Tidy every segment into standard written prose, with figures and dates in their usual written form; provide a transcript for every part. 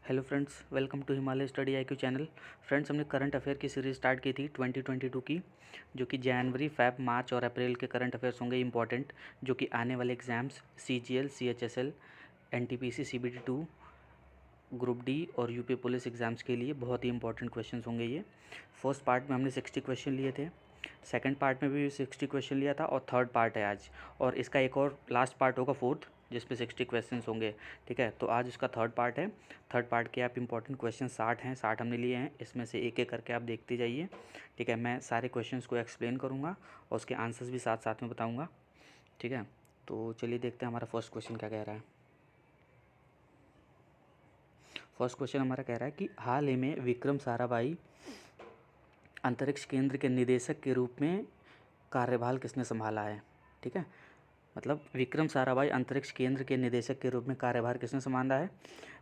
Hello friends, welcome to Himalaya study IQ channel. Friends, हमने current affair की series start की थी 2022 की, जो कि जनवरी, फेब, मार्च और अप्रैल के करंट अफेयर्स होंगे इंपॉर्टेंट, जो कि आने वाले exams CGL, CHSL, NTPC, CBT2, group D और यूपी पुलिस एग्ज़ाम्स के लिए बहुत ही इंपॉर्टेंट क्वेश्चंस होंगे ये। फर्स्ट पार्ट में हमने 60 क्वेश्चन लिए थे, सेकंड पार्ट में भी 60 क्वेश्चन लिया था और थर्ड पार्ट है आज, और इसका एक और लास्ट पार्ट होगा फोर्थ, जिसपे 60 क्वेश्चंस होंगे। ठीक है, तो आज उसका थर्ड पार्ट है। थर्ड पार्ट के आप इंपॉर्टेंट क्वेश्चन 60 हैं, 60 हमने लिए हैं, इसमें से एक एक करके आप देखते जाइए। ठीक है, मैं सारे क्वेश्चंस को एक्सप्लेन करूँगा और उसके आंसर्स भी साथ साथ में बताऊँगा। ठीक है, तो चलिए देखते हैं हमारा फर्स्ट क्वेश्चन क्या कह रहा है। फर्स्ट क्वेश्चन हमारा कह रहा है कि हाल ही में विक्रम साराभाई अंतरिक्ष केंद्र के निदेशक के रूप में कार्यभार किसने संभाला है। ठीक है, मतलब विक्रम साराभाई अंतरिक्ष केंद्र के निदेशक के रूप में कार्यभार किसने संभाला है।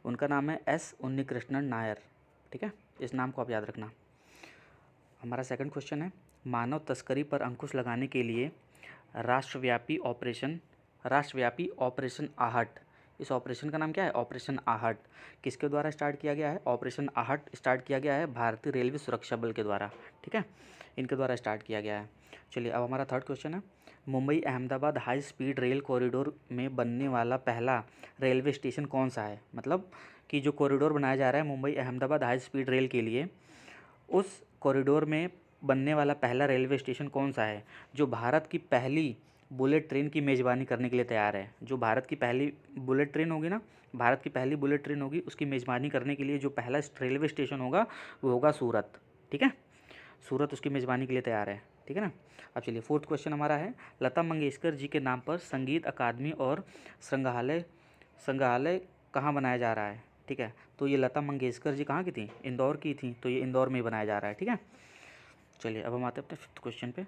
उनका नाम है S उन्नीकृष्णन नायर। ठीक है, इस नाम को आप याद रखना। हमारा सेकंड क्वेश्चन है, मानव तस्करी पर अंकुश लगाने के लिए राष्ट्रव्यापी ऑपरेशन आहट, इस ऑपरेशन का नाम क्या है, ऑपरेशन आहट, किसके द्वारा स्टार्ट किया गया है। ऑपरेशन आहट स्टार्ट किया गया है भारतीय रेलवे सुरक्षा बल के द्वारा। ठीक है, इनके द्वारा स्टार्ट किया गया है। चलिए, अब हमारा थर्ड क्वेश्चन है, Mumbai Ahmedabad high speed rail corridor में बनने वाला पहला रेलवे स्टेशन कौन सा है। मतलब कि जो कॉरिडोर बनाया जा रहा है Mumbai Ahmedabad high speed rail के लिए, उस कॉरिडोर में बनने वाला पहला रेलवे स्टेशन कौन सा है जो भारत की पहली बुलेट ट्रेन की मेज़बानी करने के लिए तैयार है। जो भारत की पहली बुलेट ट्रेन होगी ना, भारत की पहली बुलेट ट्रेन होगी, उसकी मेज़बानी करने के लिए जो पहला रेलवे स्टेशन होगा वो होगा सूरत। ठीक है, सूरत उसकी मेज़बानी के लिए तैयार है। ठीक है ना। अब चलिए, फोर्थ क्वेश्चन हमारा है, लता मंगेशकर जी के नाम पर संगीत अकादमी और संग्रहालय संग्रहालय कहाँ बनाया जा रहा है। ठीक है, तो ये लता मंगेशकर जी कहाँ की थी, इंदौर की थी, तो ये इंदौर में ही बनाया जा रहा है। ठीक है, चलिए अब हम आते हैं अपने फिफ्थ क्वेश्चन पे।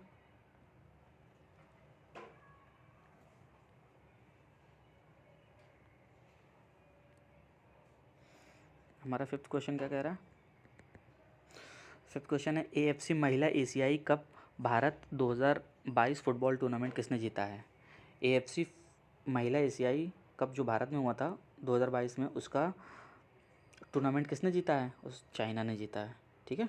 हमारा फिफ्थ क्वेश्चन क्या कह रहा है। फिफ्थ क्वेश्चन है, AFC महिला एशियाई कप भारत 2022 फुटबॉल टूर्नामेंट किसने जीता है। AFC महिला एशियाई कप जो भारत में हुआ था 2022 में, उसका टूर्नामेंट किसने जीता है, उस चाइना ने जीता है। ठीक है,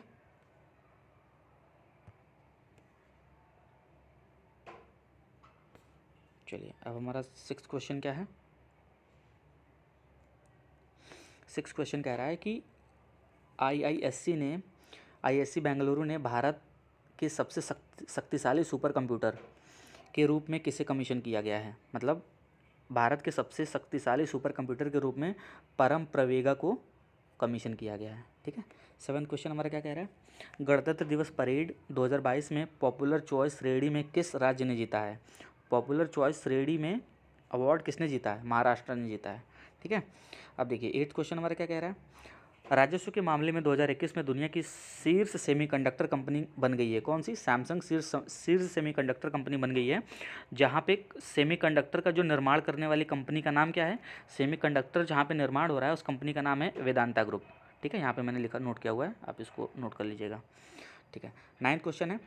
चलिए अब हमारा सिक्स्थ क्वेश्चन क्या है। सिक्स्थ क्वेश्चन कह रहा है कि IISc बेंगलुरु ने भारत के सबसे शक्तिशाली सुपर कंप्यूटर के रूप में किसे कमीशन किया गया है। मतलब भारत के सबसे शक्तिशाली सुपर कंप्यूटर के रूप में परम प्रवेगा को कमीशन किया गया है। ठीक है, सेवन्थ क्वेश्चन हमारा क्या कह रहा है, गणतंत्र दिवस परेड 2022 में पॉपुलर चॉइस श्रेणी में किस राज्य ने जीता है। पॉपुलर चॉइस श्रेणी में अवार्ड किसने जीता है, महाराष्ट्र ने जीता है। ठीक है, अब देखिए एट्थ क्वेश्चन हमारा क्या कह रहा है, राजस्व के मामले में 2021 में दुनिया की शीर्ष सेमीकंडक्टर कंपनी बन गई है। कौन सी, सैमसंग शीर्ष सेमीकंडक्टर कंपनी बन गई है। जहाँ पे सेमीकंडक्टर का जो निर्माण करने वाली कंपनी का नाम क्या है, सेमीकंडक्टर जहाँ पे निर्माण हो रहा है उस कंपनी का नाम है वेदांता ग्रुप। ठीक है, यहाँ पे मैंने लिखा नोट किया हुआ है, आप इसको नोट कर लीजिएगा। ठीक है, नाइन्थ क्वेश्चन है,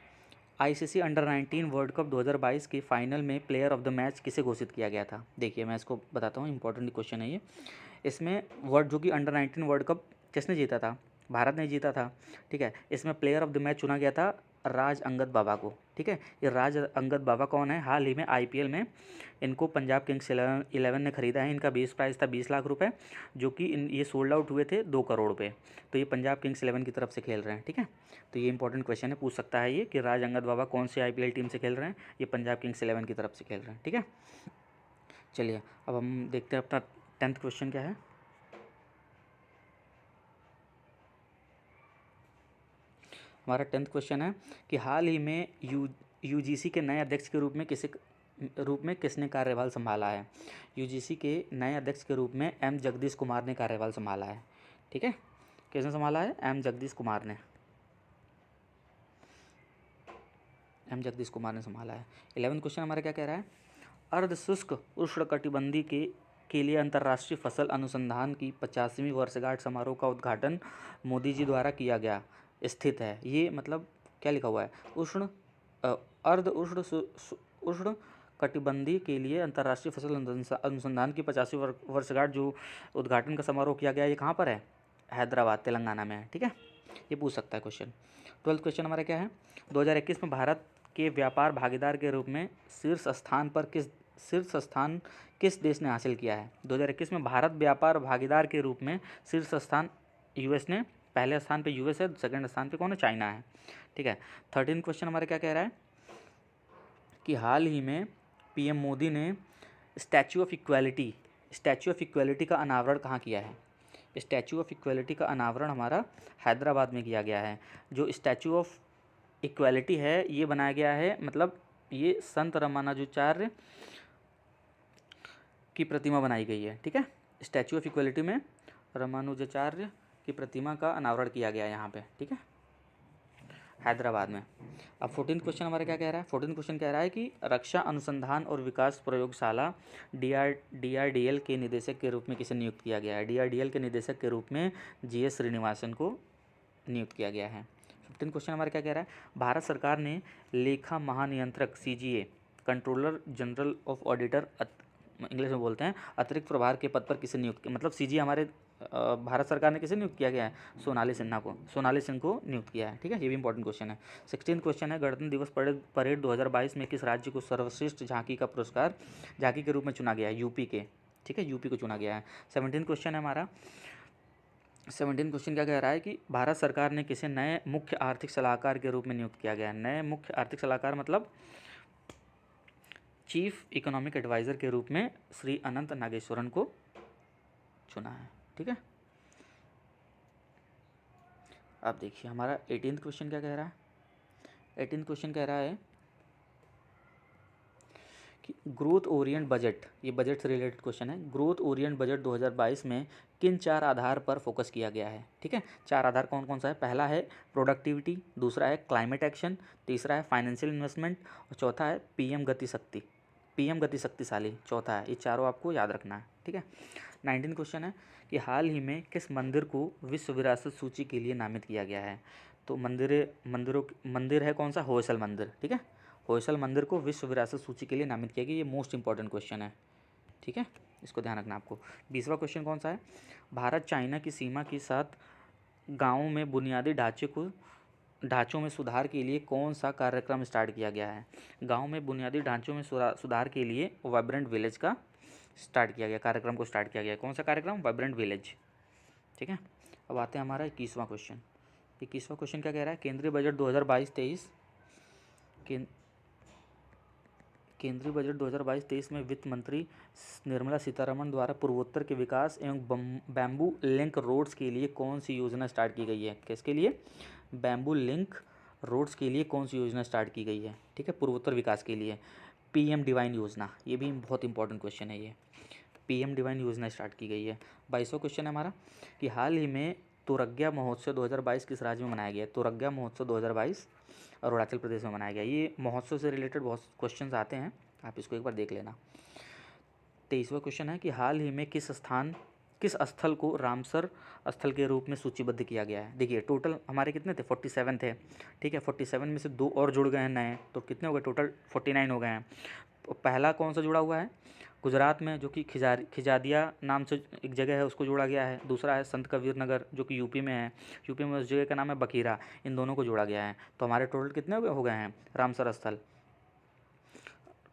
ICC अंडर-19 वर्ल्ड कप 2022 के फाइनल में प्लेयर ऑफ द मैच किसे घोषित किया गया था। देखिए मैं इसको बताता हूँ, इंपॉर्टेंट क्वेश्चन है ये। इसमें वर्ल्ड जो कि अंडर-19 वर्ल्ड कप किसने जीता था, भारत ने जीता था। ठीक है, इसमें प्लेयर ऑफ द मैच चुना गया था राज अंगद बाबा को। ठीक है, ये राज अंगद बाबा कौन है, हाल ही में IPL में इनको पंजाब किंग्स 11 ने खरीदा है। इनका बेस प्राइस था 20 लाख रुपए, जो कि ये सोल्ड आउट हुए थे 2 करोड़ रुपए। तो ये पंजाब किंग्स 11 की तरफ से खेल रहे हैं। ठीक है, तो ये इंपॉर्टेंट क्वेश्चन है, पूछ सकता है ये कि राज अंगद बाबा कौन से IPL टीम से खेल रहे हैं, ये पंजाब किंग्स 11 की तरफ से खेल रहे हैं। ठीक है, चलिए अब हम देखते हैं अपना 10th क्वेश्चन क्या है। हमारा 10th क्वेश्चन है कि हाल ही में UGC के नए अध्यक्ष के रूप में किसने कार्यभार संभाला है। UGC के नए अध्यक्ष के रूप में M जगदीश कुमार ने कार्यभार संभाला है। ठीक है, किसने संभाला है, M जगदीश कुमार ने संभाला है। 11th क्वेश्चन हमारा क्या कह रहा है, अर्ध शुष्क उष्णकटिबंधीय के लिए अंतर्राष्ट्रीय फसल अनुसंधान की 50वीं वर्षगांठ समारोह का उद्घाटन मोदी जी द्वारा किया गया स्थित है। ये मतलब क्या लिखा हुआ है, अर्ध उष्ण कटिबंधीय के लिए अंतर्राष्ट्रीय फसल अनुसंधान की 50वीं वर्षगांठ जो उद्घाटन का समारोह किया गया, ये कहाँ पर है, हैदराबाद तेलंगाना में है, ठीक है, ये पूछ सकता है क्वेश्चन। 12th क्वेश्चन हमारा क्या है, 2021 में भारत के व्यापार भागीदार के रूप में शीर्ष स्थान किस देश ने हासिल किया है। 2021 में भारत व्यापार भागीदार के रूप में शीर्ष स्थान यूएस ने, पहले स्थान पे यूएस है, सेकंड स्थान पे कौन है, चाइना है, ठीक है। 13 क्वेश्चन हमारा क्या कह रहा है कि हाल ही में पीएम मोदी ने स्टैचू ऑफ इक्वालिटी का अनावरण कहाँ किया है। स्टैचू ऑफ इक्वालिटी का अनावरण हमारा हैदराबाद में किया गया है। जो स्टैचू ऑफ इक्वालिटी है ये बनाया गया है, मतलब ये संत रामानुजाचार्य की प्रतिमा बनाई गई है, ठीक है। स्टैचू ऑफ इक्वालिटी में रामानुजाचार्य की प्रतिमा का अनावरण किया गया है यहाँ पे, ठीक है, हैदराबाद में। अब 14 क्वेश्चन हमारा क्या कह रहा है, 14 क्वेश्चन कह रहा है कि रक्षा अनुसंधान और विकास प्रयोगशाला DRDL के निदेशक के रूप में किसे नियुक्त किया गया है। DRDL के निदेशक के रूप में GS श्रीनिवासन को नियुक्त किया गया है। 15 क्वेश्चन हमारा क्या कह रहा है, भारत सरकार ने लेखा महानियंत्रक CGA controller general of auditor, English में बोलते हैं, अतिरिक्त प्रभार के पद पर किसे नियुक्त किया, मतलब CGA हमारे भारत सरकार ने किसे नियुक्त किया गया है, सोनाली सिंह को नियुक्त किया है, ठीक है, ये भी इंपॉर्टेंट क्वेश्चन है। 16 क्वेश्चन है, गणतंत्र दिवस परेड 2022 में किस राज्य को सर्वश्रेष्ठ झांकी का पुरस्कार झांकी के रूप में चुना गया है, यूपी के, ठीक है, यूपी को चुना गया है। 17 क्वेश्चन है हमारा, 17 क्वेश्चन क्या कह रहा है कि भारत सरकार ने किसे नए मुख्य आर्थिक सलाहकार के रूप में नियुक्त किया गया है। नए मुख्य आर्थिक सलाहकार मतलब चीफ इकोनॉमिक एडवाइज़र के रूप में श्री अनंत नागेश्वरन को चुना है, ठीक है। अब देखिए हमारा 18th क्वेश्चन क्या कह रहा है, 18th क्वेश्चन कह रहा है कि ग्रोथ ओरिएंट बजट, ये बजट से रिलेटेड क्वेश्चन है, ग्रोथ ओरिएंट बजट 2022 में किन 4 आधार पर फोकस किया गया है, ठीक है। 4 आधार कौन कौन सा है, पहला है प्रोडक्टिविटी, दूसरा है क्लाइमेट एक्शन, तीसरा है फाइनेंशियल इन्वेस्टमेंट और चौथा है पीएम गति शक्तिशाली, चौथा है। ये चारों आपको याद रखना है, ठीक है। 19 क्वेश्चन है कि हाल ही में किस मंदिर को विश्व विरासत सूची के लिए नामित किया गया है। तो मंदिर है कौन सा, होयसल मंदिर, ठीक है, होयसल मंदिर को विश्व विरासत सूची के लिए नामित किया गया। ये मोस्ट इंपॉर्टेंट क्वेश्चन है, ठीक है, इसको ध्यान रखना आपको। 20वां क्वेश्चन कौन सा है, भारत चाइना की सीमा के साथ गाँवों में बुनियादी ढांचों में सुधार के लिए कौन सा कार्यक्रम स्टार्ट किया गया है। गाँव में बुनियादी ढांचों में सुधार के लिए वाइब्रेंट विलेज का कार्यक्रम को स्टार्ट किया गया। कौन सा कार्यक्रम, वाइब्रेंट विलेज, ठीक है। अब आते हैं हमारा 21वां क्वेश्चन। 21वां क्वेश्चन क्या कह रहा है, केंद्रीय बजट 2022-23 में वित्त मंत्री निर्मला सीतारमण द्वारा पूर्वोत्तर के विकास एवं बैम्बू लिंक रोड्स के लिए कौन सी योजना स्टार्ट की गई है। किसके लिए, बैम्बू लिंक रोड्स के लिए कौन सी योजना स्टार्ट की गई है, ठीक है, पूर्वोत्तर विकास के लिए। PM डिवाइन योजना, ये भी बहुत इंपॉर्टेंट क्वेश्चन है, ये PM डिवाइन योजना स्टार्ट की गई है। 22वां क्वेश्चन है हमारा कि हाल ही में तोरग्या महोत्सव 2022 किस राज्य में मनाया गया। तोरग्या महोत्सव 2022 अरुणाचल प्रदेश में मनाया गया। ये महोत्सव से रिलेटेड बहुत क्वेश्चंस आते हैं, आप इसको एक बार देख लेना। 23वां क्वेश्चन है कि हाल ही में किस स्थल को रामसर स्थल के रूप में सूचीबद्ध किया गया है। देखिए टोटल हमारे कितने थे, 47 थे, ठीक है, 47 में से 2 और जुड़ गए हैं नए, तो कितने हो गए, टोटल 49 हो गए हैं। पहला कौन सा जुड़ा हुआ है, गुजरात में जो कि खिजादिया नाम से एक जगह है उसको जोड़ा गया है। दूसरा है संत कबीर नगर जो कि यूपी में है, यूपी में उस जगह का नाम है बखीरा, इन दोनों को जोड़ा गया है। तो हमारे टोटल कितने हो गए हैं रामसर स्थल,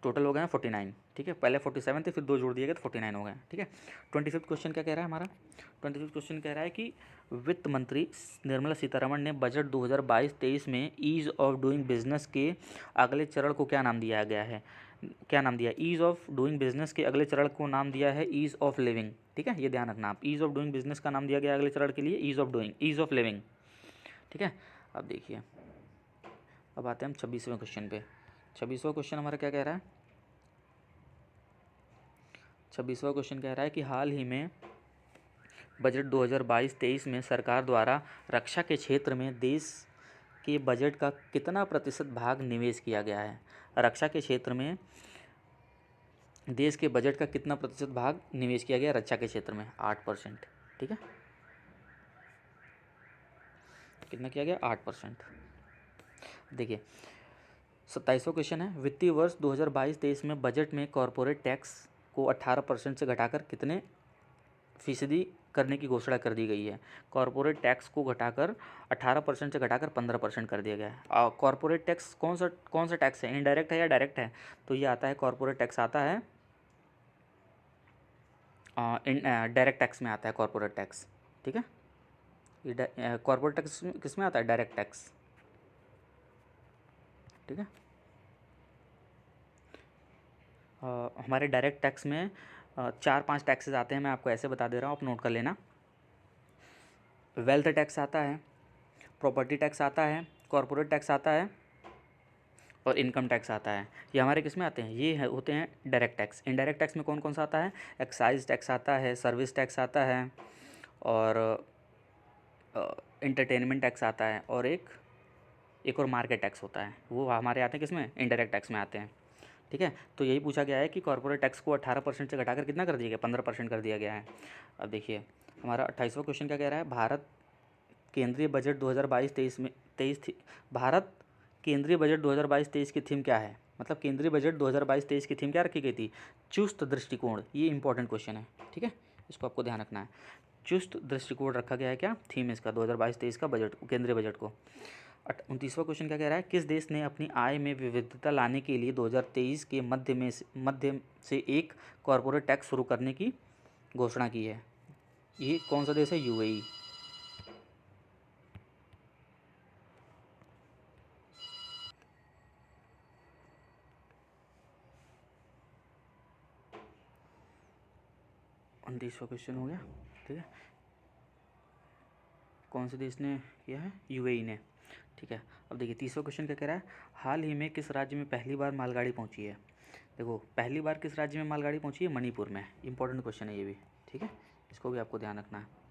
टोटल हो गए हैं 49, ठीक है, पहले 47 थे फिर 2 जोड़ दिए गए तो 49 हो गए, ठीक है। 25वां क्वेश्चन क्या कह रहा है हमारा, 25वां क्वेश्चन कह रहा है कि वित्त मंत्री निर्मला सीतारमण ने बजट 2022-23 में ईज़ ऑफ डूइंग बिजनेस के अगले चरण को क्या नाम दिया गया है, क्या नाम दिया, ईज़ ऑफ डूइंग बिजनेस के अगले चरण को नाम दिया है ईज़ ऑफ लिविंग, ठीक है, ये ध्यान रखना आप, ईज़ ऑफ डूइंग बिजनेस का नाम दिया गया अगले चरण के लिए ईज़ ऑफ लिविंग, ठीक है। अब देखिए अब आते हैं हम 26वें क्वेश्चन पे। 26वां क्वेश्चन हमारा क्या कह रहा है, 26वां क्वेश्चन कह रहा है कि हाल ही में बजट 2022-23 में सरकार द्वारा रक्षा के क्षेत्र में देश के बजट का कितना प्रतिशत भाग निवेश किया गया है। रक्षा के क्षेत्र में देश के बजट का कितना प्रतिशत भाग निवेश किया गया रक्षा के क्षेत्र में, 8%, ठीक है, कितना किया गया, 8%। देखिए 27वां क्वेश्चन है, वित्तीय वर्ष 2022-23 में बजट में कॉरपोरेट टैक्स को 18% से घटाकर कितने फीसदी करने की घोषणा कर दी गई है। कॉरपोरेट टैक्स को घटाकर 18% से घटाकर 15% कर दिया गया है। कॉरपोरेट टैक्स कौन सा टैक्स है, इनडायरेक्ट है या डायरेक्ट है? तो ये आता है, कॉरपोरेट टैक्स आता है डायरेक्ट टैक्स में आता है कॉरपोरेट टैक्स। ठीक है, ये कॉरपोरेट टैक्स किस में आता है? Direct tax. ठीक है, हमारे डायरेक्ट टैक्स में 4-5 टैक्सेस आते हैं, मैं आपको ऐसे बता दे रहा हूँ, आप नोट कर लेना। वेल्थ टैक्स आता है, प्रॉपर्टी टैक्स आता है, कॉरपोरेट टैक्स आता है और इनकम टैक्स आता है। ये हमारे किस में आते हैं? ये होते हैं डायरेक्ट टैक्स। इनडायरेक्ट टैक्स में कौन कौन सा आता है? एक्साइज टैक्स आता है, सर्विस टैक्स आता है और इंटरटेनमेंट टैक्स आता है, और एक और मार्केट टैक्स होता है। वो हमारे आते हैं किस में? इनडायरेक्ट टैक्स में आते हैं। ठीक है, तो यही पूछा गया है कि कॉर्पोरेट टैक्स को 18% से घटाकर कितना कर दिया गया? 15% कर दिया गया है। अब देखिए हमारा 28वां क्वेश्चन क्या कह रहा है? भारत केंद्रीय बजट 2022-23 में 23 थी। भारत केंद्रीय बजट 2022-23 की थीम क्या है? मतलब केंद्रीय बजट 2022-23 की थीम क्या रखी गई थी? चुस्त दृष्टिकोण। ये इंपॉर्टेंट क्वेश्चन है, ठीक है, इसको आपको ध्यान रखना है। चुस्त दृष्टिकोण रखा गया है, क्या थीम इसका 2022-23 का बजट, केंद्रीय बजट को। 29वां क्वेश्चन क्या कह रहा है? किस देश ने अपनी आय में विविधता लाने के लिए 2023 के मध्य से एक कॉरपोरेट टैक्स शुरू करने की घोषणा की है? ये कौन सा देश है? यूएई। उनतीसवां क्वेश्चन हो गया, ठीक है। कौन से देश ने किया है? यूएई ने। ठीक है, अब देखिए 30वां क्वेश्चन क्या कह रहा है? हाल ही में किस राज्य में पहली बार मालगाड़ी पहुंची है? देखो पहली बार किस राज्य में मालगाड़ी पहुंची है? मणिपुर में। इंपॉर्टेंट क्वेश्चन है ये भी, ठीक है, इसको भी आपको ध्यान रखना है।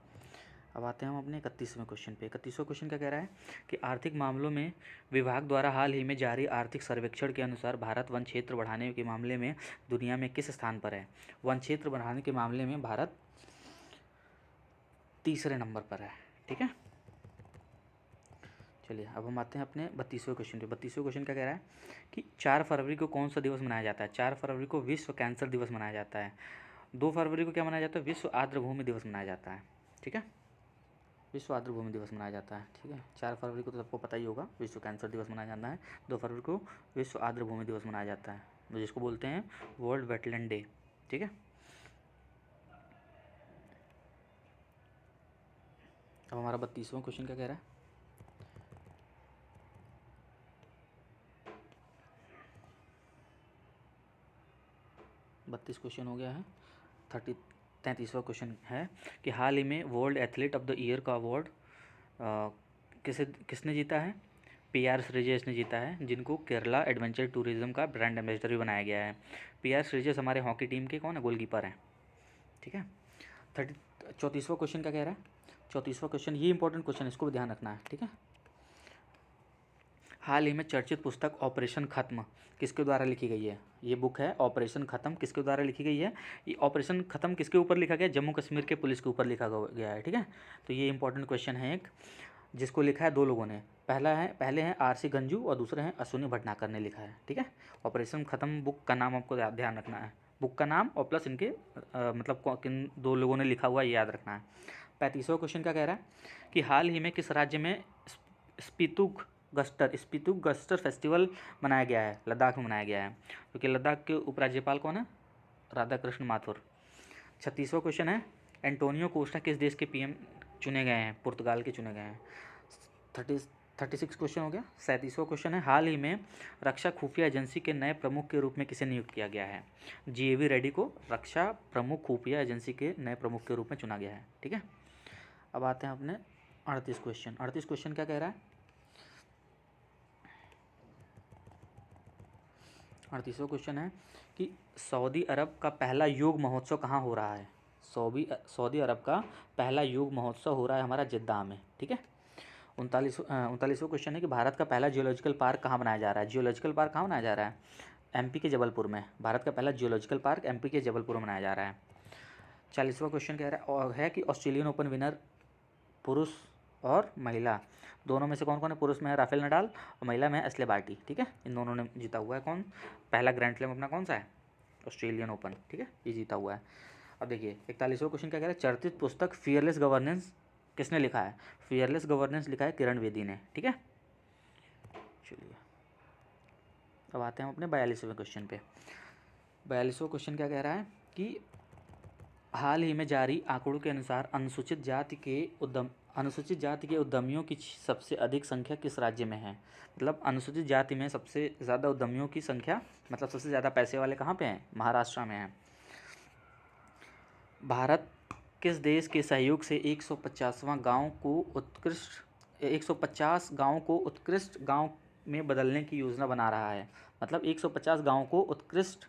अब आते हैं हम अपने 31वें क्वेश्चन पे। 31वां क्वेश्चन क्या कह रहा है कि आर्थिक मामलों में विभाग द्वारा हाल ही में जारी आर्थिक सर्वेक्षण के अनुसार भारत वन क्षेत्र बढ़ाने के मामले में दुनिया में किस स्थान पर है? वन क्षेत्र बढ़ाने के मामले में भारत तीसरे नंबर पर है, ठीक है। चलिए अब हम आते हैं अपने 32वें क्वेश्चन पे। 32वें क्वेश्चन क्या कह रहा है कि 4 फरवरी को कौन सा दिवस मनाया जाता है? 4 फरवरी को विश्व कैंसर दिवस मनाया जाता है। 2 फरवरी को क्या मनाया जाता है? विश्व आर्द्रभूमि दिवस मनाया जाता है, ठीक है, विश्व आर्द्रभूमि दिवस मनाया जाता है, ठीक है। 4 फरवरी को तो सबको पता ही होगा विश्व कैंसर दिवस मनाया जाता है। 2 फरवरी को विश्व आर्द्रभूमि दिवस मनाया जाता है, जिसको बोलते हैं वर्ल्ड वेटलैंड डे, ठीक है। अब हमारा 32वां क्वेश्चन क्या कह रहा है? बत्तीस क्वेश्चन हो गया है। 33वां क्वेश्चन है कि हाल ही में world athlete of the year का अवार्ड किसने जीता है? पी आर श्रीजेश ने जीता है, जिनको केरला एडवेंचर टूरिज्म का ब्रांड एम्बेसडर भी बनाया गया है। पी आर श्रीजेश हमारे हॉकी टीम के कौन है? गोलकीपर हैं, ठीक है। 34वां क्वेश्चन क्या कह रहा है? 34वां क्वेश्चन ये इंपॉर्टेंट क्वेश्चन है, इसको भी ध्यान रखना है, ठीक है। हाल ही में चर्चित पुस्तक ऑपरेशन खत्म किसके द्वारा लिखी गई है? ये बुक है ऑपरेशन खत्म, किसके द्वारा लिखी गई है? ये ऑपरेशन खत्म किसके ऊपर लिखा गया? जम्मू कश्मीर के पुलिस के ऊपर लिखा गया है, ठीक है। तो ये इंपॉर्टेंट क्वेश्चन है एक, जिसको लिखा है 2 लोगों ने। पहले हैं आर सी गंजू और दूसरे हैं अश्विनी भटनागर ने लिखा है, ठीक है। ऑपरेशन खत्म बुक का नाम आपको ध्यान रखना है, बुक का नाम और प्लस इनके मतलब किन 2 लोगों ने लिखा हुआ ये याद रखना है। 35वां क्वेश्चन क्या कह रहा है कि हाल ही में किस राज्य में स्पीतुक गस्टर फेस्टिवल मनाया गया है? लद्दाख में मनाया गया है, क्योंकि लद्दाख के उपराज्यपाल कौन है? राधा कृष्ण माथुर। 36वां क्वेश्चन है एंटोनियो कोस्टा किस देश के पीएम चुने गए हैं? पुर्तगाल के चुने गए हैं। 36 क्वेश्चन हो गया। 37वां क्वेश्चन है हाल ही में रक्षा खुफिया एजेंसी के नए प्रमुख के रूप में किसे नियुक्त किया गया है? GAV रेड्डी को रक्षा प्रमुख खुफिया एजेंसी के नए प्रमुख के रूप में चुना गया है, ठीक है। अब आते हैं अपने 38 क्वेश्चन। 38 क्वेश्चन क्या कह रहा है? 38वां क्वेश्चन है कि सऊदी अरब का पहला योग महोत्सव कहाँ हो रहा है? सऊदी अरब का पहला योग महोत्सव हो रहा है हमारा जिद्दा में, ठीक है। 39वां क्वेश्चन है कि भारत का पहला जियोलॉजिकल पार्क कहाँ बनाया जा रहा है? जियोलॉजिकल पार्क कहाँ बनाया जा रहा है? MP के जबलपुर में। भारत का पहला जियोलॉजिकल पार्क MP के जबलपुर में बनाया जा रहा है। 40वां क्वेश्चन कह रहा है कि ऑस्ट्रेलियन ओपन विनर पुरुष और महिला दोनों में से कौन कौन है? पुरुष में है राफेल नडाल और महिला में है एशले बार्टी, ठीक है। इन दोनों ने जीता हुआ है। कौन पहला ग्रैंड स्लैम अपना कौन सा है? ऑस्ट्रेलियन ओपन, ठीक है, ये जीता हुआ है। अब देखिए 41वां क्वेश्चन क्या कह रहा है, चर्चित पुस्तक फियरलेस गवर्नेंस किसने लिखा है? फियरलेस गवर्नेंस लिखा है किरण बेदी ने। ठीक है, चलिए अब आते हैं अपने 42वें क्वेश्चन पे। 42वां क्वेश्चन क्या कह रहा है कि हाल ही में जारी आंकड़ों के अनुसार अनुसूचित जाति के उद्यमियों की सबसे अधिक संख्या किस राज्य में है? मतलब अनुसूचित जाति में सबसे ज़्यादा उद्यमियों की संख्या, मतलब सबसे ज़्यादा पैसे वाले कहाँ पे हैं? महाराष्ट्र में हैं। भारत किस देश के सहयोग से 150 गाँव को उत्कृष्ट गाँव में बदलने की योजना बना रहा है? मतलब 150 गाँव को उत्कृष्ट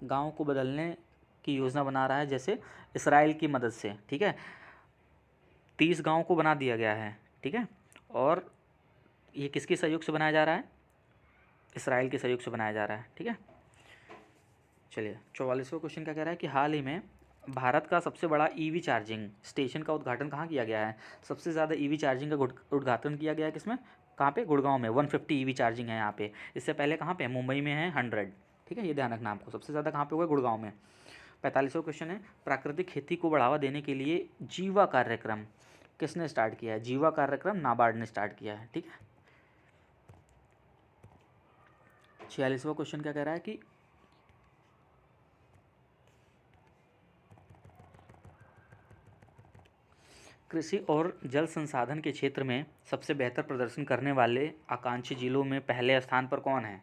गाँव को बदलने की योजना बना रहा है, जैसे इसराइल की मदद से। ठीक है, 30 गाँव को बना दिया गया है। ठीक है, और ये किसके सहयोग से बनाया जा रहा है? इसराइल के सहयोग से बनाया जा रहा है। ठीक है, चलिए 44वां क्वेश्चन क्या कह रहा है कि हाल ही में भारत का सबसे बड़ा ईवी चार्जिंग स्टेशन का उद्घाटन कहाँ किया गया है? सबसे ज़्यादा ईवी चार्जिंग का उद्घाटन किया गया है किसमें? कहाँ पे? गुड़गांव में 150 ईवी चार्जिंग है यहाँ पे। इससे पहले कहाँ पे? मुंबई में है 100। ठीक है, ये ध्यान रखना आपको। सबसे ज़्यादा कहाँ पे हुआ? गुड़गांव में। 45वां क्वेश्चन है, प्राकृतिक खेती को बढ़ावा देने के लिए जीवा कार्यक्रम किसने स्टार्ट किया है? जीवा कार्यक्रम नाबार्ड ने स्टार्ट किया है। ठीक है, 46वां क्वेश्चन क्या कह रहा है कि कृषि और जल संसाधन के क्षेत्र में सबसे बेहतर प्रदर्शन करने वाले आकांक्षी जिलों में पहले स्थान पर कौन है?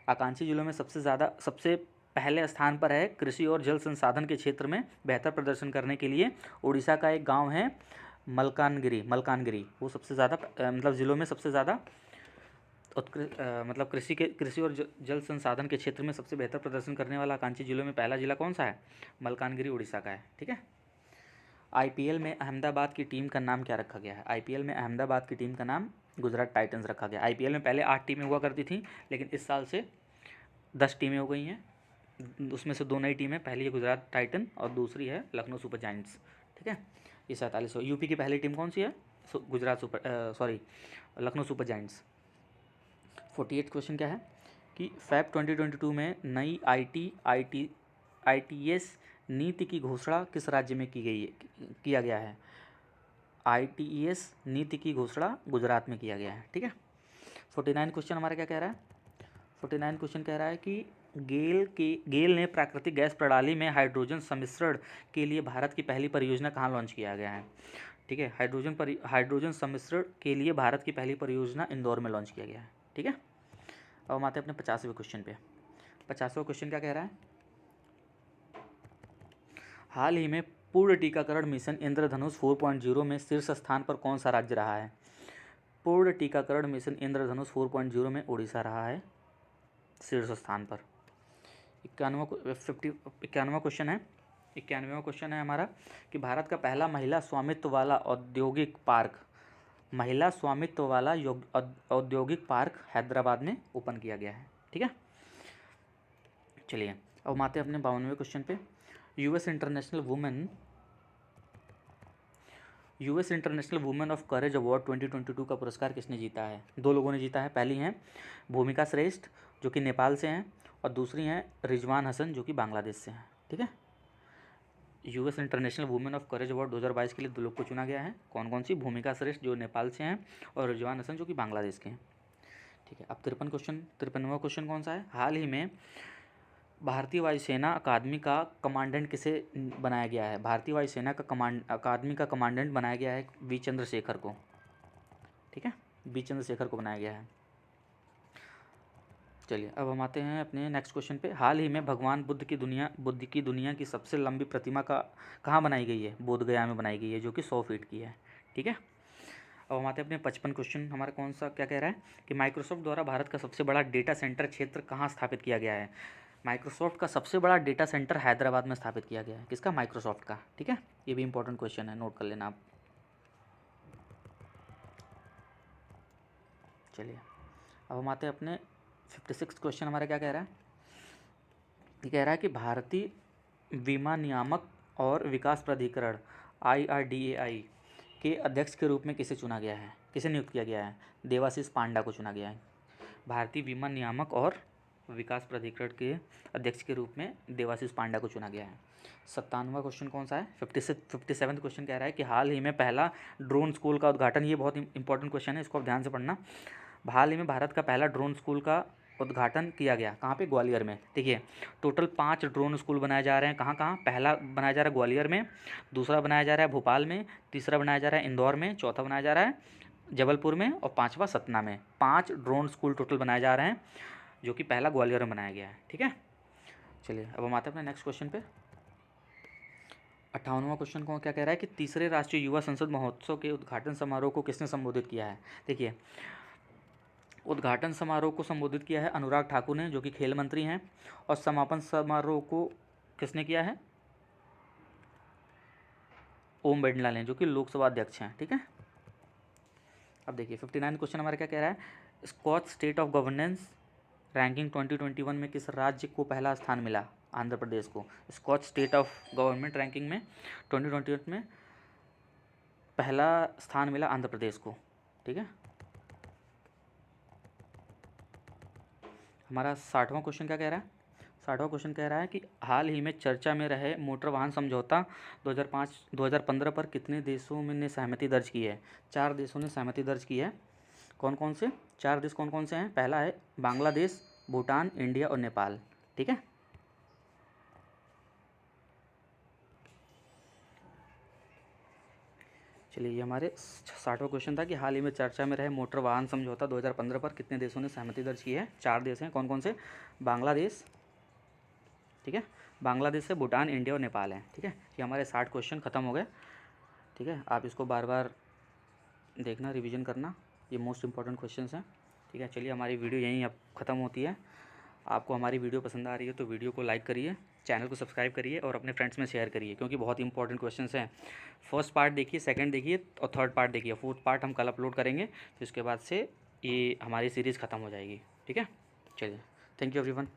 आकांक्षी जिलों में सबसे पहले स्थान पर है कृषि और जल संसाधन के क्षेत्र में बेहतर प्रदर्शन करने के लिए उड़ीसा का एक गांव है मलकानगिरी। वो सबसे ज़्यादा मतलब ज़िलों में सबसे ज़्यादा मतलब कृषि और जल संसाधन के क्षेत्र में सबसे बेहतर प्रदर्शन करने वाला आकांक्षी जिलों में पहला जिला कौन सा है? मलकानगिरी, उड़ीसा का है। ठीक है, आईपीएल में अहमदाबाद की टीम का नाम क्या रखा गया है? आईपीएल में अहमदाबाद की टीम का नाम गुजरात टाइटंस रखा गया। आईपीएल में पहले 8 टीमें हुआ करती थी, लेकिन इस साल से 10 टीमें हो गई हैं। उसमें से 2 नई टीमें, पहली है गुजरात टाइटन और दूसरी है लखनऊ सुपर जायंट्स। ठीक है, ये 47। यूपी की पहली टीम कौन सी है? Lucknow super giants. 48 क्वेश्चन क्या है कि फैब 2022 में नई आईटीएस नीति की घोषणा किस राज्य में किया गया है? आईटीएस नीति की घोषणा गुजरात में किया गया है। ठीक है, 49 क्वेश्चन हमारा क्या कह रहा है? 49 क्वेश्चन कह रहा है कि गेल ने प्राकृतिक गैस प्रणाली में हाइड्रोजन सम्मिश्रण के लिए भारत की पहली परियोजना कहाँ लॉन्च किया गया है? ठीक है, हाइड्रोजन सम्मिश्रण के लिए भारत की पहली परियोजना इंदौर में लॉन्च किया गया है। ठीक है, अब हम आते हैं अपने 50वें क्वेश्चन पे। 50वां क्वेश्चन क्या कह रहा है? हाल ही में पूर्ण टीकाकरण मिशन इंद्रधनुष 4.0 में शीर्ष स्थान पर कौन सा राज्य रहा है? पूर्ण टीकाकरण मिशन इंद्रधनुष 4.0 में उड़ीसा रहा है शीर्ष स्थान पर। 91वां क्वेश्चन है हमारा कि भारत का पहला महिला स्वामित्व वाला औद्योगिक पार्क हैदराबाद में ओपन किया गया है। ठीक है, चलिए अब हम आते हैं अपने 52वें क्वेश्चन पे। US international women of courage award 2022 का पुरस्कार किसने जीता है? 2 लोगों ने जीता है। पहली हैं भूमिका श्रेष्ठ जो कि नेपाल से हैं, और दूसरी हैं रिजवान हसन जो कि बांग्लादेश से हैं। ठीक है, US international women of courage award 2022 के लिए 2 लोग को चुना गया है। कौन कौन सी? भूमिका श्रेष्ठ जो नेपाल से हैं और रिजवान हसन जो कि बांग्लादेश के हैं। ठीक है, अब 53वां क्वेश्चन कौन सा है? हाल ही में भारतीय वायुसेना अकादमी का कमांडेंट किसे बनाया गया है? भारतीय वायुसेना का अकादमी का कमांडेंट बनाया गया है वी चंद्रशेखर को। ठीक है, वी चंद्रशेखर को बनाया गया है। चलिए अब हम आते हैं अपने नेक्स्ट क्वेश्चन पे। हाल ही में भगवान बुद्ध की दुनिया की सबसे लंबी प्रतिमा कहाँ बनाई गई है? बोधगया में बनाई गई है, जो कि 100 फीट की है। ठीक है, अब हम आते हैं अपने 55 क्वेश्चन। हमारा कौन सा क्या कह रहा है कि माइक्रोसॉफ्ट द्वारा भारत का सबसे बड़ा डेटा सेंटर क्षेत्र कहाँ स्थापित किया गया है? माइक्रोसॉफ्ट का सबसे बड़ा डेटा सेंटर हैदराबाद में स्थापित किया गया है। किसका? माइक्रोसॉफ्ट का। ठीक है, ये भी इंपॉर्टेंट क्वेश्चन है, नोट कर लेना आप। चलिए अब हम आते हैं अपने 56 क्वेश्चन। हमारा क्या कह रहा है? ये कह रहा है कि भारतीय बीमा नियामक और विकास प्राधिकरण IRDAI के अध्यक्ष के रूप में किसे चुना गया है? किसे नियुक्त किया गया है? देवाशीष पांडा को चुना गया है। भारतीय बीमा नियामक और विकास प्राधिकरण के अध्यक्ष के रूप में देवाशीष पांडा को चुना गया है। 57वां क्वेश्चन कौन सा है? 57वां क्वेश्चन कह रहा है कि हाल ही में पहला ड्रोन स्कूल का उद्घाटन, ये बहुत इंपॉर्टेंट क्वेश्चन है, इसको आप ध्यान से पढ़ना। हाल ही में भारत का पहला ड्रोन स्कूल का उद्घाटन किया गया, कहाँ पे? ग्वालियर में। देखिए टोटल 5 ड्रोन स्कूल बनाए जा रहे हैं, कहाँ कहाँ? पहला बनाया जा रहा है ग्वालियर में, दूसरा बनाया जा रहा है भोपाल में, तीसरा बनाया जा रहा है इंदौर में, चौथा बनाया जा रहा है जबलपुर में और 5वां सतना में। 5 ड्रोन स्कूल टोटल बनाए जा रहे हैं, जो कि पहला ग्वालियर में बनाया गया है। ठीक है, चलिए अब हम आते हैं अपने नेक्स्ट क्वेश्चन पे। 58वां क्वेश्चन को क्या कह रहा है कि तीसरे राष्ट्रीय युवा संसद महोत्सव के उद्घाटन समारोह को किसने संबोधित किया है? देखिए उद्घाटन समारोह को संबोधित किया है अनुराग ठाकुर ने, जो कि खेल मंत्री हैं, और समापन समारोह को किसने किया है? ओम बिरला ने, जो कि लोकसभा अध्यक्ष हैं। ठीक है, अब देखिए 59 क्वेश्चन हमारा क्या कह रहा है? Skoch state of governance ranking 2021 में किस राज्य को पहला स्थान मिला? आंध्र प्रदेश को। Skoch state of government ranking में 2021 में पहला स्थान मिला आंध्र प्रदेश को। ठीक है, हमारा 60वां क्वेश्चन क्या कह रहा है? 60वां क्वेश्चन कह रहा है कि हाल ही में चर्चा में रहे मोटर वाहन समझौता 2015 पर कितने देशों में ने सहमति दर्ज की है? 4 देशों ने सहमति दर्ज की है। कौन कौन से 4 देश कौन कौन से हैं? पहला है बांग्लादेश, भूटान, इंडिया और नेपाल। ठीक है, चलिए ये हमारे 60वां क्वेश्चन था कि हाल ही में चर्चा में रहे मोटर वाहन समझौता 2015 पर कितने देशों ने सहमति दर्ज की है? 4 देश हैं, कौन कौन से? बांग्लादेश, ठीक है, बांग्लादेश से भूटान, इंडिया और नेपाल है। ठीक है, ये हमारे 60 क्वेश्चन ख़त्म हो गए। ठीक है, आप इसको बार बार देखना, रिवीजन करना, ये मोस्ट इंपॉर्टेंट क्वेश्चंस हैं। ठीक है, चलिए हमारी वीडियो यहीं अब ख़त्म होती है। आपको हमारी वीडियो पसंद आ रही है तो वीडियो को लाइक करिए, चैनल को सब्सक्राइब करिए और अपने फ्रेंड्स में शेयर करिए, क्योंकि बहुत इंपॉर्टेंट क्वेश्चंस हैं। फर्स्ट पार्ट देखिए, सेकंड देखिए और थर्ड पार्ट देखिए, फोर्थ पार्ट हम कल अपलोड करेंगे, फिर उसके बाद से ये हमारी सीरीज़ ख़त्म हो जाएगी। ठीक है, चलिए, थैंक यू एवरीवन।